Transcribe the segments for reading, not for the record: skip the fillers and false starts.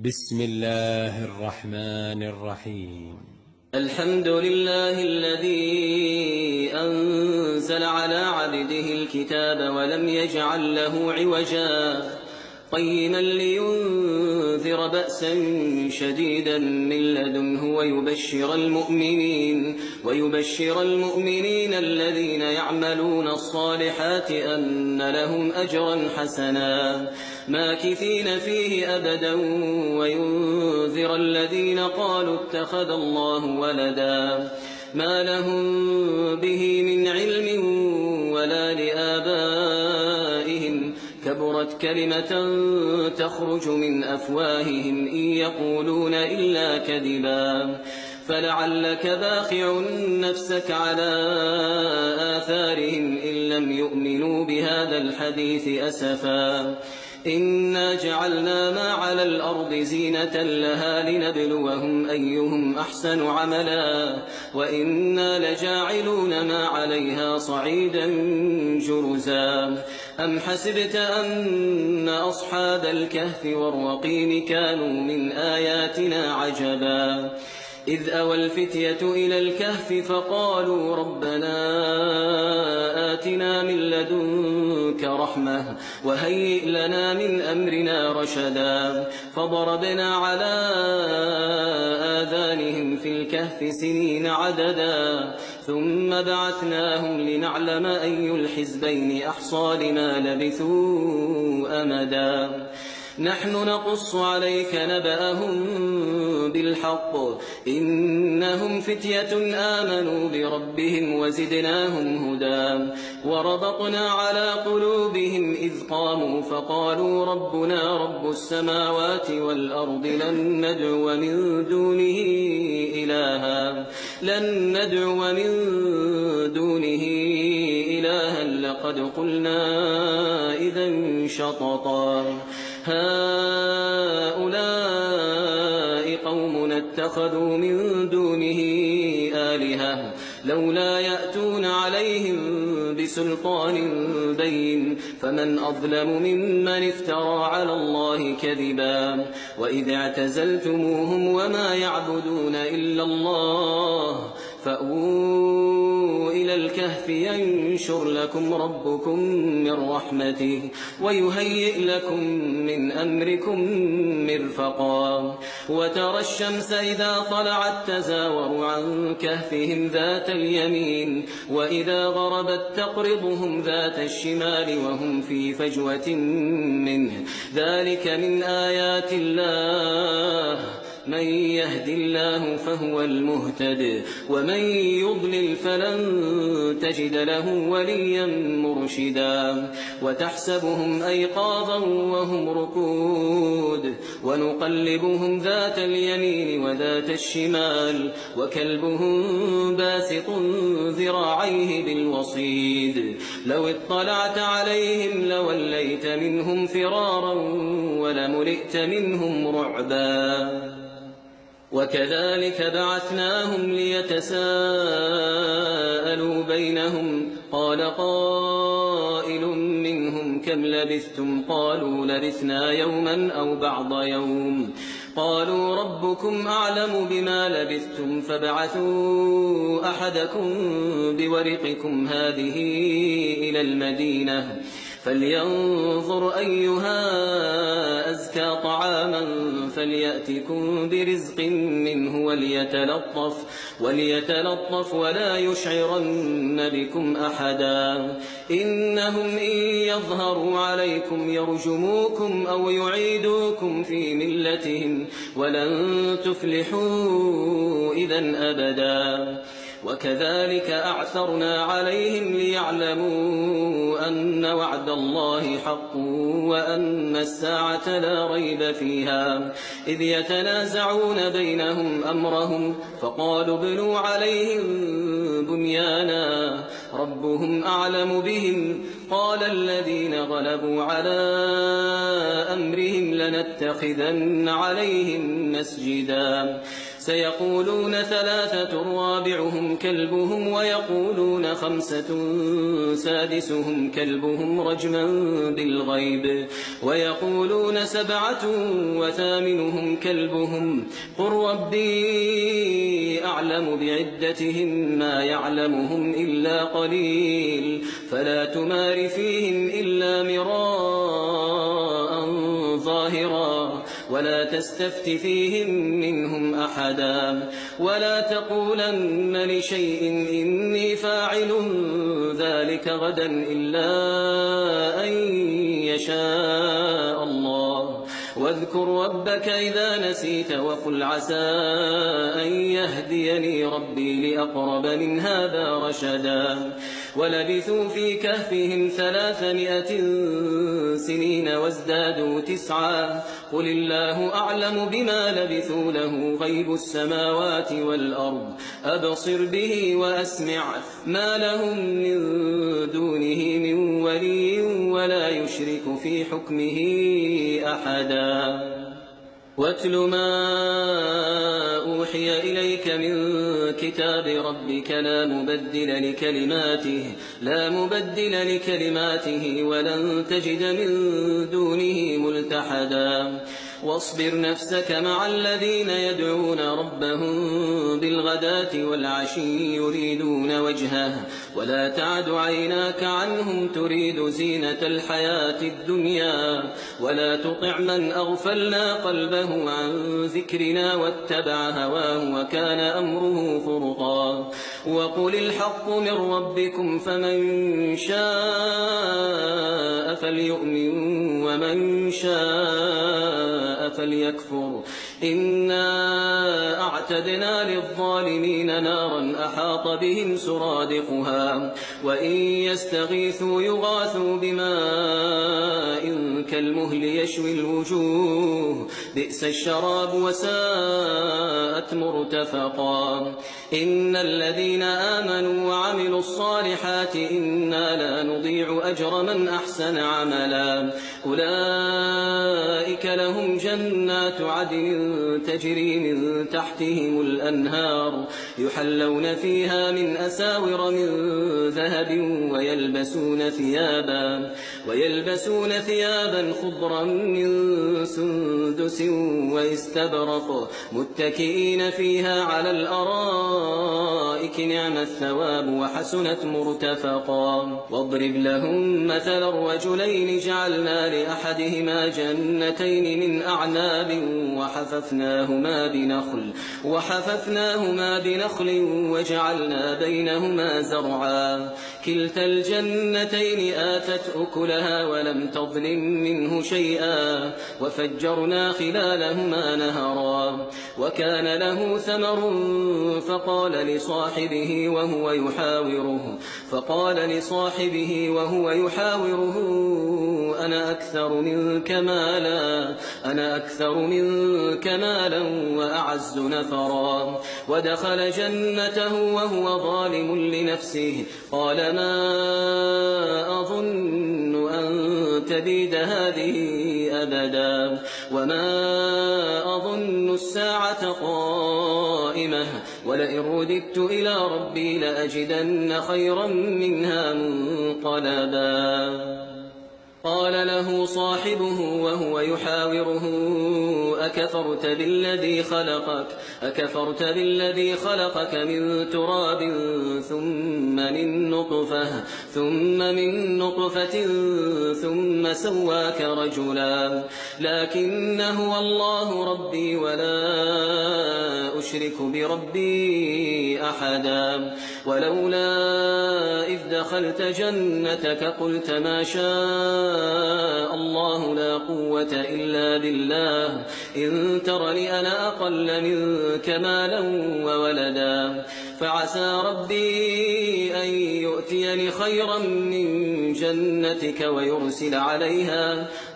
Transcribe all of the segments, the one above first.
بسم الله الرحمن الرحيم. الحمد لله الذي أنزل على عبده الكتاب ولم يجعل له عوجا قيما لينذر بأسا شديدا من لدنه ويبشر المؤمنين الذين يعملون الصالحات أن لهم أجرا حسنا ماكثين فيه أبدا وينذر الذين قالوا اتخذ الله ولدا ما لهم به من علم ولا لآبائهم كبرت كلمة تخرج من أفواههم إن يقولون إلا كذبا فلعلك باخع نفسك على آثارهم إن لم يؤمنوا بهذا الحديث أسفا إنا جعلنا ما على الأرض زينة لها لنبلوهم أيهم أحسن عملا وإنا لجاعلون ما عليها صعيدا جرزا أم حسبت أن أصحاب الكهف والرقيم كانوا من آياتنا عجبا إذ أوى الفتية إلى الكهف فقالوا ربنا آتنا من لدنك رحمة وهيئ لنا من أمرنا رشدا فضربنا على آذانهم في الكهف سنين عددا ثم بعثناهم لنعلم أي الحزبين أحصى لما لبثوا أمدا نحن نقص عليك نبأهم بالحق إنهم فتية آمنوا بربهم وزدناهم هدى وربطنا على قلوبهم إذ قاموا فقالوا ربنا رب السماوات والأرض لن ندعو من دونه إلها لقد قلنا إذا شططا هؤلاء قومنا اتخذوا من دونه آلهة لولا يأتون عليهم بسلطان بين فمن أظلم ممن افترى على الله كذبا وإذ اعتزلتموهم وما يعبدون إلا الله فأووا إلى الكهف ينشر لكم ربكم من رحمته ويهيئ لكم من أمركم مرفقا وترى الشمس إذا طلعت تزاور عن كهفهم ذات اليمين وإذا غربت تقرضهم ذات الشمال وهم في فجوة منه ذلك من آيات الله من يهد الله فهو المهتد ومن يضلل فلن تجد له وليا مرشدا وتحسبهم أيقاظا وهم رقود ونقلبهم ذات اليمين وذات الشمال وكلبهم باسط ذراعيه بالوصيد لو اطلعت عليهم لوليت منهم فرارا ولملئت منهم رعبا وكذلك بعثناهم ليتساءلوا بينهم قال قائل منهم كم لبثتم قالوا لبثنا يوما أو بعض يوم قالوا ربكم أعلم بما لبثتم فابعثوا أحدكم بورقكم هذه إلى المدينة فلينظر أيها أزكى طعاما فليأتكم برزق منه وليتلطف ولا يشعرن بكم أحدا إنهم إن يظهروا عليكم يرجموكم أو يعيدوكم في ملتهم ولن تفلحوا إذن أبدا وكذلك أعثرنا عليهم ليعلموا أن وعد الله حق وأن الساعة لا ريب فيها إذ يتنازعون بينهم أمرهم فقالوا ابنوا عليهم بنيانا ربهم أعلم بهم قال الذين غلبوا على أمرهم لنتخذن عليهم مسجدا سيقولون ثلاثة رابعهم كلبهم ويقولون خمسة سادسهم كلبهم رجما بالغيب ويقولون سبعة وثامنهم كلبهم قل ربي أعلم بعدتهم ما يعلمهم إلا قليل فلا تمار فيهم إلا مراء ظاهرا ولا تستفت فيهم منهم أحدا ولا تقولن لشيء إني فاعل ذلك غدا إلا أن يشاء الله واذكر ربك إذا نسيت وقل عسى أن يهديني ربي لأقرب من هذا رشدا ولبثوا في كهفهم 300 سنين وازدادوا 9 قل الله أعلم بما لبثوا له غيب السماوات والأرض أبصر به وأسمع ما لهم من دونه من ولي ولا يشرك في حكمه أحدا واتل ما أوحي إليك من كتاب ربك لا مبدل لكلماته ولن تجد من دونه ملتحدا واصبر نفسك مع الذين يدعون ربهم بالغداة والعشي يريدون وجهه ولا تعد عيناك عنهم تريد زينة الحياة الدنيا ولا تطع من أغفلنا قلبه عن ذكرنا واتبع هواه وكان أمره فرطا وقل الحق من ربكم فمن شاء فليؤمن ومن شاء فليكفر إنا أعتدنا للظالمين نارا أحاط بهم سرادقها وإن يستغيثوا يغاثوا بماء كالمهل يشوي الوجوه بئس الشراب وساءت مرتفقا إن الذين آمنوا وعملوا الصالحات إنا لا نضيع أجر من أحسن عملا أولئك لهم جنات عدن تجري من تحتهم الأنهار يحلون فيها من أساور من ذهب ويلبسون ثيابا خضرا من سندس واستبرق متكئين فيها على الأرائك نعم الثواب وحسنت مرتفقا واضرب لهم مثلا الرجلين جعلنا لأحدهما جنتين من أعناب وحففناهما بنخل وجعلنا بينهما زرعا كلتا الجنتين آتت أكلها ولم تظلم منه شيئا وفجرنا خلالهما نهرا وكان له ثمر فقال لصاحبه وهو يحاوره أنا أكثر منك مالا وأعز نفرا ودخل جنته وهو ظالم لنفسه قال ما أظن أن تبيد هذه أبدا وما أظن الساعة قائمة ولئن رددت إلى ربي لأجدن خيرا منها منقلبا قال له صاحبه وهو يحاوره أكفرت بالذي خلقك من تراب ثم من نطفة ثم سواك رجلا لكن هو الله ربي ولا أشرك بربي أحدا ولولا إذ دخلت جنتك قلت ما شاء الله لا قوة إلا بالله إن ترني أنا أقل منك مالا وولدا فعسى ربي أن يؤتيني خيرا من جنتك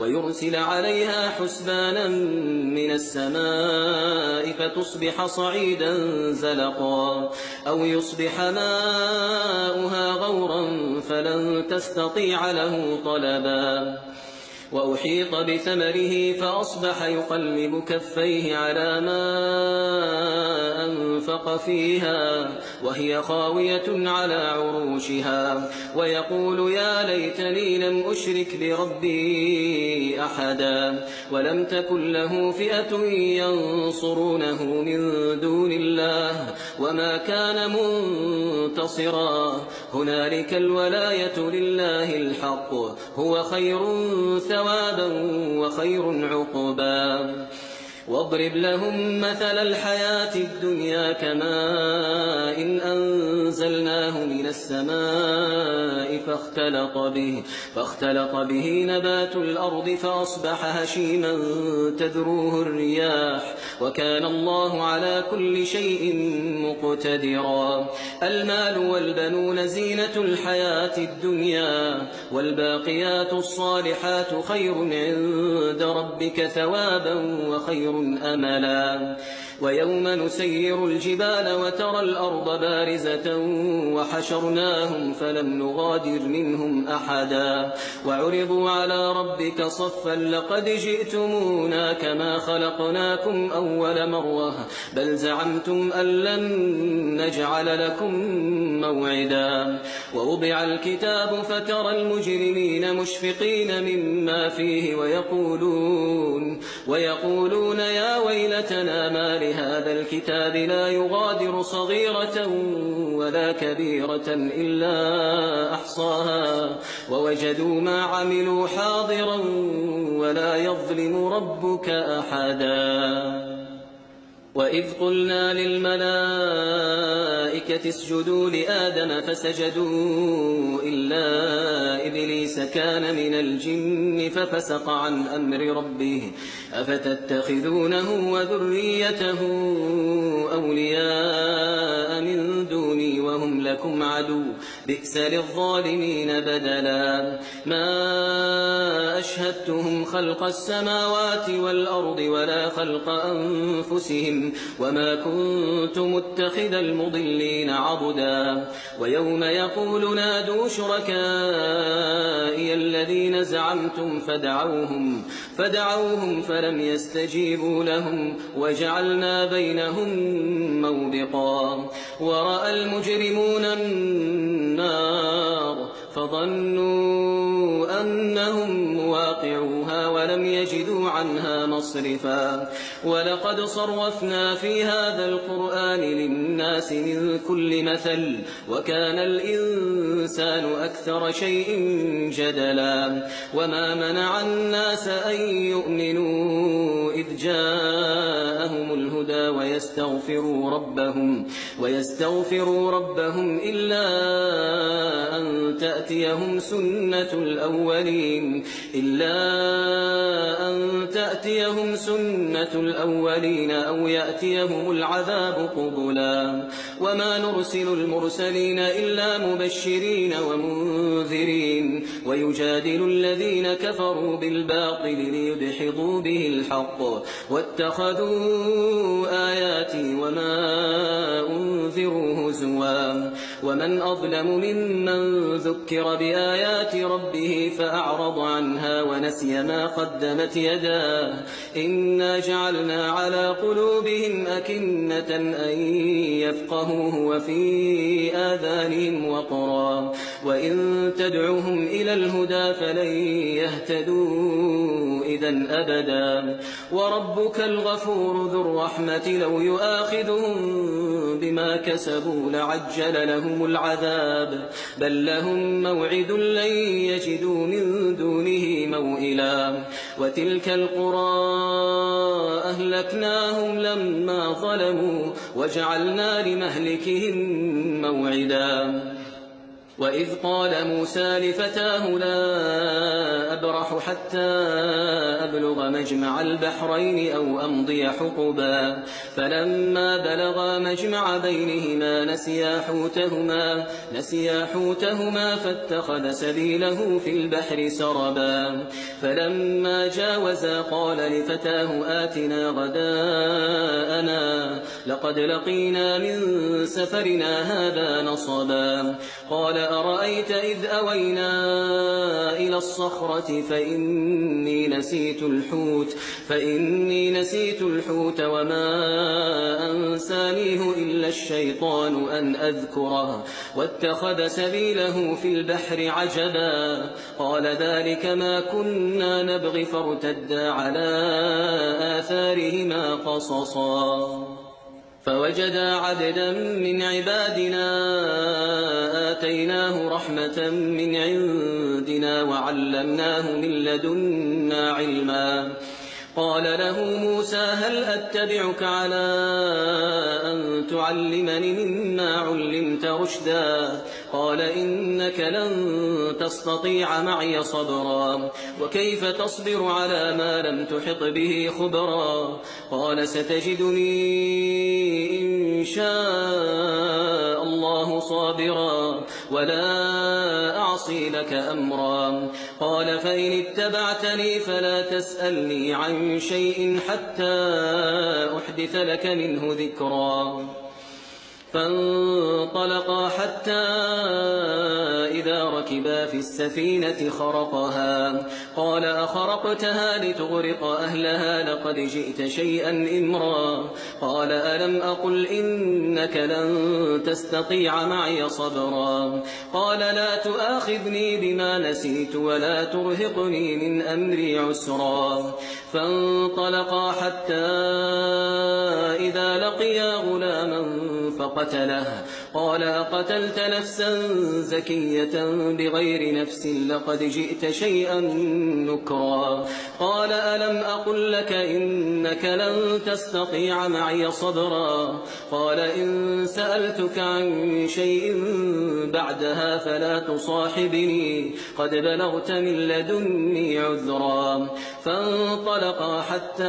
ويرسل عليها حسبانا من السماء فتصبح صعيدا زلقا أو يصبح ماؤها غورا فلن تستطيع له طلبا وأحيط بثمره فأصبح يقلب كفيه على ما أنفق فيها وهي خاوية على عروشها ويقول يا ليتني لم أشرك بربي أحدا ولم تكن له فئة ينصرونه من دون الله وما كان منتصرا هنالك الولاية لله الحق هو خير ثوابا وخير عقبا واضرب لهم مثل الحياة الدنيا كماء إن أنزلناه من السماء فاختلط به نبات الأرض فأصبح هشيما تذروه الرياح وكان الله على كل شيء مقتدرا المال والبنون زينة الحياة الدنيا والباقيات الصالحات خير عند ربك ثوابا وخير أملا ويوم نسير الجبال وترى الأرض بارزة وحشرناهم فلم نغادر منهم أحدا وعرضوا على ربك صفا لقد جئتمونا كما خلقناكم أول مرة بل زعمتم أن لن نجعل لكم موعدا ووضع الكتاب فترى المجرمين مشفقين مما فيه ويقولون يا ويلتنا ما لهذا الكتاب لا يغادر صغيرة ولا كبيرة إلا أحصاها ووجدوا ما عملوا حاضرا ولا يظلم ربك أحدا وإذ قلنا للملائكة اسجدوا لآدم فسجدوا إلا إبليس كان من الجن ففسق عن أمر ربه أفتتخذونه وذريته أولياء من دوني وهم لكم عدو بئس للظالمين بدلا ما أشهدتهم خلق السماوات والأرض ولا خلق أنفسهم وما كنت متخذ المضلين عضدا ويوم يقول نادوا شركائي الذين زعمتم فدعوهم فلم يستجيبوا لهم وجعلنا بينهم موبقا ورأى المجرمون النار فظنوا أنهم مواقعوها ولم يجدوا عنها مصرفا ولقد صرفنا في هذا القرآن للناس من كل مثل وكان الإنسان أكثر شيء جدلا وما منع الناس أن يؤمنوا إذ جاءهم الهدى ويستغفروا ربهم إلا أن تأتيهم سنة الأولين أو يأتيهم العذاب قبلا وما نرسل المرسلين إلا مبشرين ومنذرين ويجادل الذين كفروا بالباطل ليدحضوا به الحق واتخذوا آياتي وما أنذروا هزوا ومن أظلم ممن ذكر بآيات ربه فأعرض عنها ونسي ما قدمت يداه إنا جعلنا على قلوبهم أكنة أن يفقهوه وفي آذانهم وقرا وإن تدعوهم إلى الهدى فلن يهتدوا إذا أبدا وربك الغفور ذو الرحمة لو يؤاخذهم بما كسبوا لعجل لهم العذاب بل لهم موعد لن يجدوا من دونه موئلا وتلك القرى أهلكناهم لما ظلموا وجعلنا لمهلكهم موعدا وإذ قال موسى لفتاه لا أبرح حتى أبلغ مجمع البحرين أو أمضي حقبا فلما بلغا مجمع بينهما نسيا حوتهما فاتخذ سبيله في البحر سربا فلما جاوزا قال لفتاه آتنا غداءنا لقد لقينا من سفرنا هذا نصبا قال أرأيت إذ أوينا إلى الصخرة فإني نسيت الحوت وما أنسانيه إلا الشيطان أن أذكره واتخذ سبيله في البحر عجبا قال ذلك ما كنا نبغي فارتدا على آثارهما قصصا فوجدا عبدا من عبادنا آتيناه رحمة من عندنا وعلمناه من لدنا علما قال له موسى هل أتبعك على أن تعلمني مما علمت رشدا قال إنك لن تستطيع معي صبرا وكيف تصبر على ما لم تحط به خبرا قال ستجدني إن شاء الله صابرا ولا أعصي لك أمرا قال فإن اتبعتني فلا تسألني عن شيء حتى أحدث لك منه ذكرا فانطلقا حتى إذا ركبا في السفينة خرقها قال أخرقتها لتغرق أهلها لقد جئت شيئا إمرا قال ألم أقل إنك لن تستطيع معي صبرا قال لا تؤاخذني بما نسيت ولا ترهقني من أمري عسرا فانطلقا حتى إذا لقيا غلاما فقتله قال أقتلت نفسا زكية بغير نفس لقد جئت شيئا نكرا قال ألم أقل لك إنك لن تستطيع معي صبرا قال إن سألتك عن شيء بعدها فلا تصاحبني قد بلغت من لدني عذرا فانطلقا حتى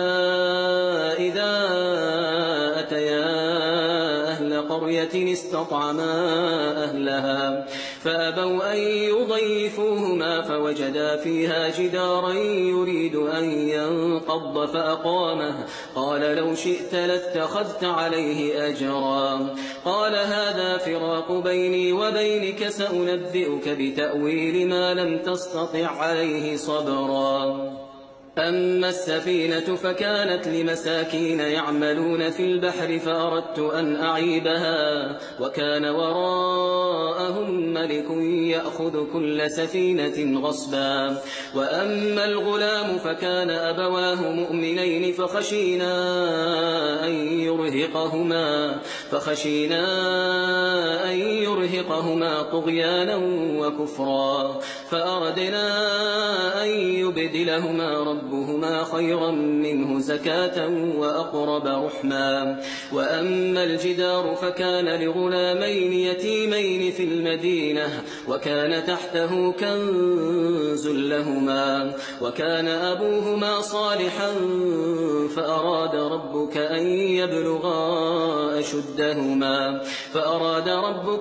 إذا أتيا أهل قرية استطعما أهلها فأبوا أن يضيفوهما فوجدا فيها جدارا يريد أن ينقض فأقامه قال لو شئت لاتخذت عليه أجرا قال هذا فراق بيني وبينك سأنبئك بتأويل ما لم تستطع عليه صبرا أما السفينة فكانت لمساكين يعملون في البحر فأردت أن أعيبها وكان وراءهم ملك يأخذ كل سفينة غصبا وأما الغلام فكان أبواه مؤمنين فخشينا أن يرهقهما طغيانا وكفرا فأردنا أن يبدلهما ربهما خيرا منه زكاة وأقرب رحما وأما الجدار فكان لغلامين يتيمين في المدينة وكان تحته كنز لهما وكان أبوهما صالحا فأراد ربك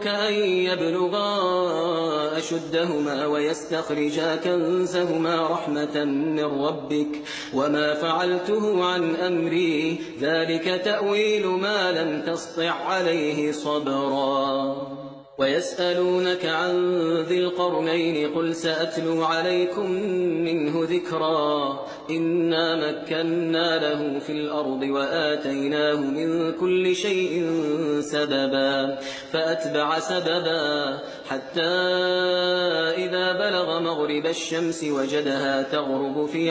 أن يبلغا أشدهما ويستخرجا كنزهما رحمة من ربك وما فعلته عن أمري ذلك تأويل ما لم تسطع عليه صبرا ويسألونك عن ذي القرنين قل سأتلو عليكم منه ذكرا إنا مكنا له في الأرض وآتيناه من كل شيء سببا فأتبع سببا حتى إذا بلغ مغرب الشمس وجدها تغرب في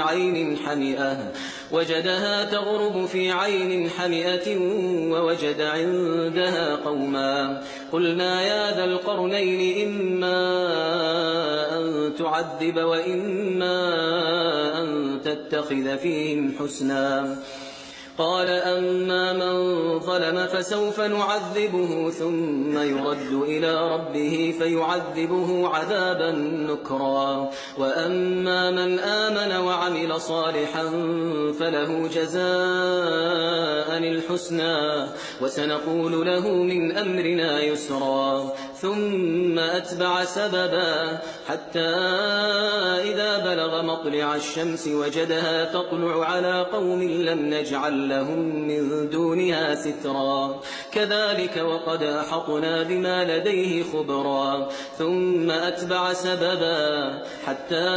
عين حمئة ووجد عندها قوما قلنا يا ذا القرنين إما أن تعذب وإما أن تتخذ فيهم حسنا قال أما من ظلم فسوف نعذبه ثم يرد إلى ربه فيعذبه عذابا نكرا وأما من آمن وعمل صالحا فله جزاء الحسنى وسنقول له من أمرنا يسرا ثم أتبع سببا حتى إذا بلغ مطلع الشمس وجدها تطلع على قوم لم نجعل لهم من دونها سترا كذلك وقد أحطنا بما لديه خبرا ثم أتبع سببا حتى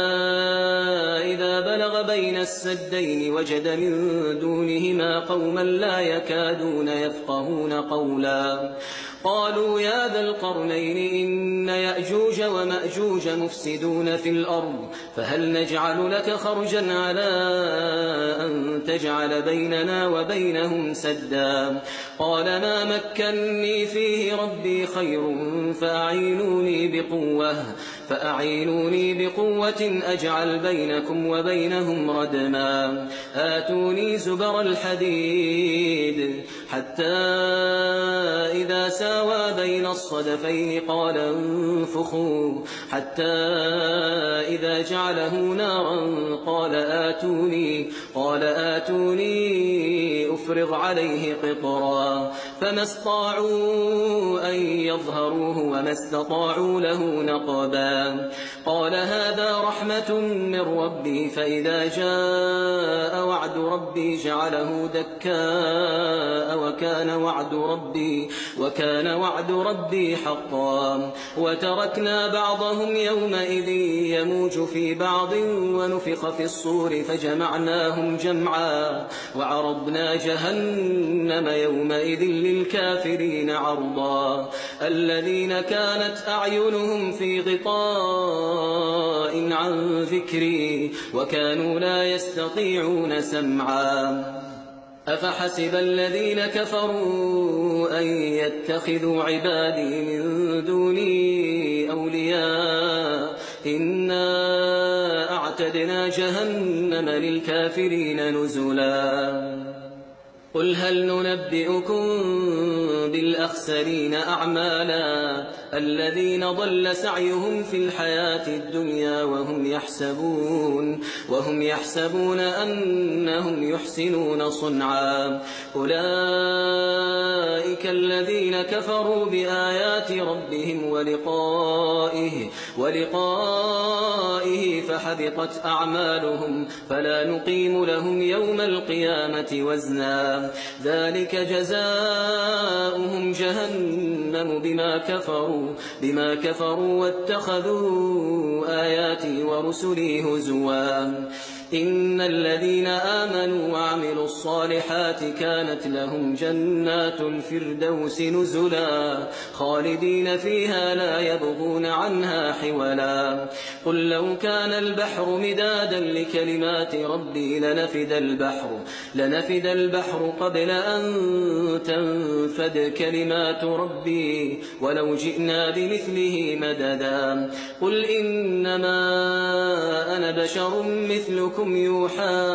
إذا بلغ بين السدين وجد من دونهما قوما لا يكادون يفقهون قولا قالوا يا ذا القرنين إن يأجوج ومأجوج مفسدون في الأرض فهل نجعل لك خرجا على أن تجعل بيننا وبينهم سدا قال ما مكني فيه ربي خير فأعينوني بقوة أجعل بينكم وبينهم ردما آتوني زبر الحديد حتى إذا ساوى بين الصدفين قال انفخوا حتى إذا جعله نارا قال آتوني أفرغ عليه قطرا فما استطاعوا أن يظهروه وما استطاعوا له نقبا قال هذا رحمة من ربي فإذا جاء وعد ربي جعله دكاء وكان وعد ربي حقا وتركنا بعضهم يومئذ يموج في بعض ونفخ في الصور فجمعناهم جمعا وعرضنا جهنم يومئذ للكافرين عرضا الذين كانت أعينهم في غطاء عن ذكري وكانوا لا يستطيعون سمعا أفحسب الذين كفروا أن يتخذوا عبادي من دوني أولياء إنا أعتدنا جهنم للكافرين نزلا قل هل ننبئكم بالأخسرين أعمالا الذين ضل سعيهم في الحياة الدنيا وهم يحسبون أنهم يحسنون صنعا أولئك الذين كفروا بآيات ربهم ولقائه فحبطت أعمالهم فلا نقيم لهم يوم القيامة وزنا ذلك جزاؤهم جهنم بما كفروا واتخذوا آياتي ورسلي هزوا إن الذين آمنوا وعملوا الصالحات كانت لهم جنات الفردوس نزلا خالدين فيها لا يبغون عنها حولا قل لو كان البحر مدادا لكلمات ربي لنفد البحر قبل أن تنفد كلمات ربي ولو جئنا بمثله مددا قل إنما أنا بشر مثلكم يوحى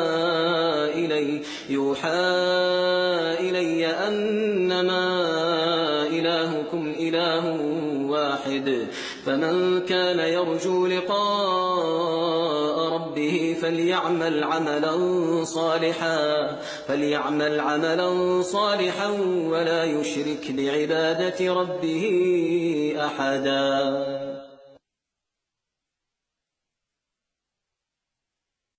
إلي أنما إلهكم إله واحد فمن كان يرجو لقاء ربه فليعمل عملا صالحا ولا يشرك بعبادة ربه أحدا